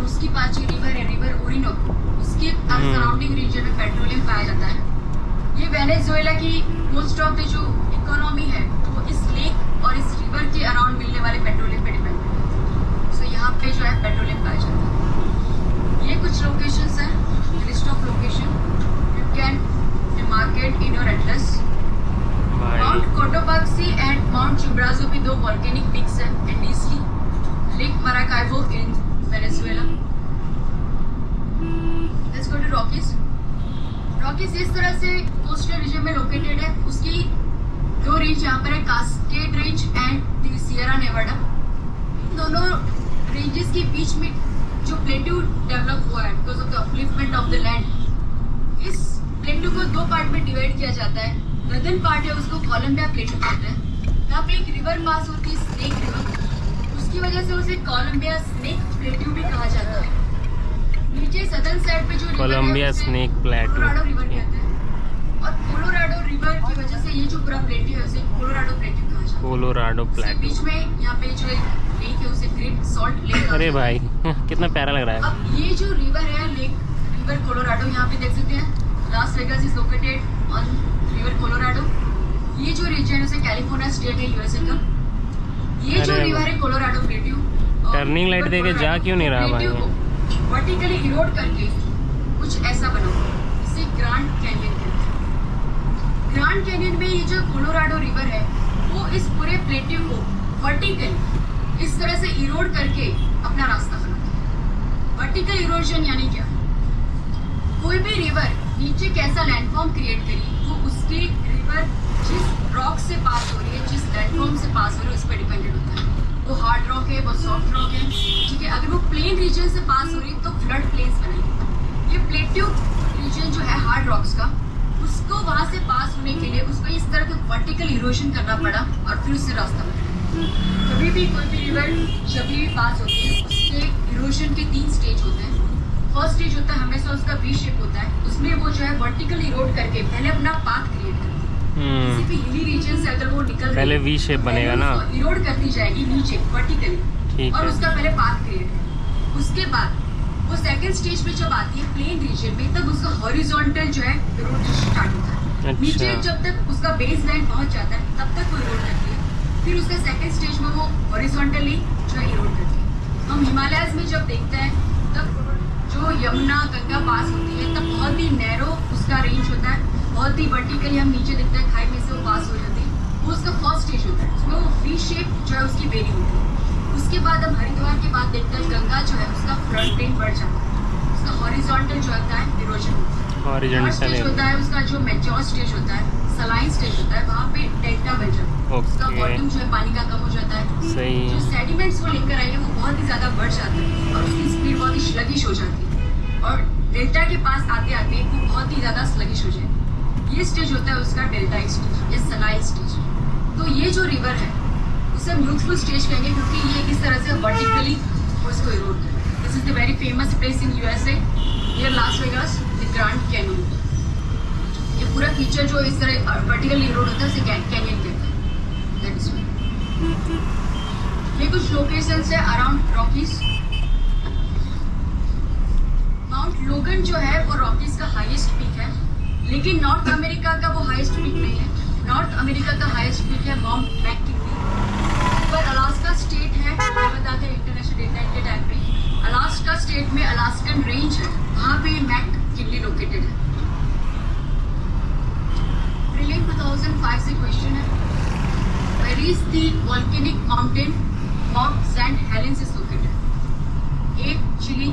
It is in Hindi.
उसके पास जो रिवर है, रिवर ओरिनोको, उसके सराउंडिंग रीजन में पेट्रोलियम पाया जाता है। ये वेनेजुएला की मोस्ट ऑफ द जो इकोनॉमी है वो इस लेक और इस रिवर के अराउंड मिलने वाले पेट्रोलियम पे डिपेंड है। सो यहाँ पे जो है पेट्रोलियम पाया जाता है। ये कुछ लोकेशंस हैं, list of location you can mark it in your atlas. Mount Cotopaxi and mount Chimborazo भी 2 वॉल्केनिक पीक्स हैं इंडियसली। Lake Maracaibo in Venezuela. Let's go to Rockies. Rockies इस तरह से कोस्टल रीजन में लोकेटेड है। उसकी 2 रेंज यहाँ पर है, Cascade range and the Sierra Nevada. इन दोनों रेंजेस के बीच में जो प्लेट्यू डेवलप हुआ है because of the upliftment of the land, इस प्लेट्यू को 2 पार्ट में डिवाइड किया जाता है। नदर्न पार्ट है उसको कोलंबिया प्लेट्यू कहते हैं। यहाँ पे एक रिवर पास होती है, स्नेक रिवर, उसकी वजह से उसे कोलंबिया स्नेक प्लेट्यू भी कहा जाता है। नीचे सदर्न साइड पे जो Columbia snake plateau Colorado river कहते हैं, और कोलोराडो रिवर की वजह से ये जो पूरा प्लेट्यू है उसे कोलोराडो प्लेट्यू कहा जाता है। कोलोराडो प्लेट्यू बीच में यहाँ पे जो एक लेक है उसे ग्रेट सॉल्ट लेक। अरे भाई कितना प्यारा लग रहा है। अब ये जो रिवर है, लेक रिवर कोलोराडो, यहाँ पे देख सकते हैं Las Vegas is located on river Colorado. ये जो रीजन है उसे कैलिफोर्निया स्टेट है यूएसए का। ये जो रिवर है कोलोराडो प्लेट्यू, टर्निंग लाइट देके जा क्यों नहीं रहा भाई? वर्टिकली इरोड करके कुछ ऐसा बना, इसे ग्रैंड कैनियन कहते हैं। ग्रैंड कैनियन में ये जो कोलोराडो रिवर है वो इस पूरे प्लेट्यू को वर्टिकली इस तरह से इरोड करके अपना रास्ता बनाता है। वर्टिकल इरोजन यानी क्या? कोई भी रिवर नीचे कैसा लैंडफॉर्म क्रिएट करी वो उसके रिवर जिस रॉक से पास हो रही है, जिस लैंडफॉर्म से पास हो रही है उस पर डिपेंडेंट होता है। वो हार्ड रॉक है, वो सॉफ्ट रॉक है, ठीक है। अगर वो प्लेन रीजन से पास हो रही है तो फ्लड प्लेन्स बनेंगे। ये प्लेट्यू रीजन जो है हार्ड रॉक्स का, उसको वहां से पास होने के लिए उसको इस तरह के वर्टिकल इरोजन करना पड़ा और फिर उससे रास्ता बना। कभी भी कोई भी रिवर जब भी पास होती है उसके इरोजन के 3 स्टेज होते हैं। फर्स्ट स्टेज होता है हमेशा उसका वी शेप होता है, उसमें वो जो है वर्टिकल इरोड करके पहले अपना पाथ क्रिएट करती है। किसी भी हिली रीजन से अगर वो निकल पहले वी शेप बनेगा ना, इरोड करती जाएगी नीचे वर्टिकली, और उसका पहले पाथ क्रिएट है। उसके बाद वो सेकंड स्टेज में जब आती है प्लेन रीजन में, तब उसका हॉरिजॉन्टल जो है इरोड स्टार्ट होता है। अच्छा। नीचे जब तक उसका बेस लाइन पहुंच जाता है तब तक वो इरोड करती है। फिर उसका सेकंड स्टेज में वो हॉरिजॉन्टली जो है इरोड करती है। हम हिमालयाज में जब देखते हैं तब जो यमुना गंगा पास होती है तब बहुत ही नैरो उसका रेंज होता है, बहुत ही वर्टिकली हम नीचे देखते हैं खाई में से वो पास हो जाती है। वो उसका फर्स्ट स्टेज होता है, उसमें वो वी शेप जो है उसकी वेरी होती है। उसके बाद हम हरिद्वार के बाद देखते हैं गंगा जो है उसका फ्रंट प्लेन बढ़ जाता है, उसका हॉरिजॉन्टल जो होता है इरोजन स्टेज होता है। उसका जो मैच्योर स्टेज होता है, सलाइन स्टेज होता है, वहाँ पे डेल्टा बन जाता है। उसका वॉल्यूम जो है पानी का कम हो जाता है। सही। जो सेडिमेंट्स वो लेकर आई है वो बहुत ही ज्यादा बढ़ जाता है और उसकी स्पीड बहुत ही स्लगिश हो जाती है, और डेल्टा के पास आते आते वो बहुत ही ज्यादा स्लगिश हो जाएगी। ये स्टेज होता है उसका डेल्टा स्टेज या सलाइन स्टेज। तो ये जो रिवर है उसे हम यूथफुल स्टेज कहेंगे क्योंकि ये इस तरह से वर्टिकली उसको इरोड करता है। This is the very famous place in USA near Las Vegas, the grand canyon. ये पूरा फीचर जो इस तरह वर्टिकली इरोड होता है उसे कैनियन कहते हैं। दैट इज ये कुछ लोकेशंस है अराउंड रॉकीज। माउंट लोगन जो है वो रॉकीज का हाईएस्ट पीक है, लेकिन नॉर्थ अमेरिका का वो हाईएस्ट पीक नहीं है। नॉर्थ अमेरिका का हाईएस्ट पीक है माउंट मैककिनली। पर अलास्का स्टेट है, मैं बताते हैं इंटरनेशनल डेटलाइन के टाइम पे अलास्का स्टेट में अलास्कन रेंज है, वहाँ पे मैककिनली लोकेटेड है। प्रीलिम 2005 से क्वेश्चन है, where is the volcanic mountain Mount Saint Helens is located? A chilli,